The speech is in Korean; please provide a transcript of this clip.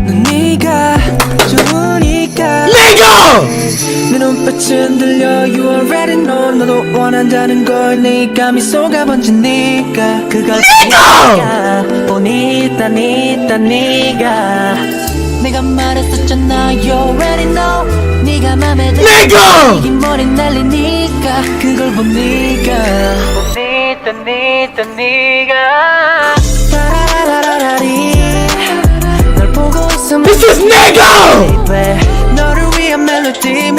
넌 네가 좋으니까 내가 내 눈빛은 들려 You already know 너도 원한다는 걸 네가 미소가 번지니까 그걸 내가 보니까 네가 내가 말했었잖아 You already know 네가 맘에 들어 내가 이 머리 날리니까 그걸 보니까 네가 따라라라라리 널 보고 있으면 This is 내가 너를 위한 멜로디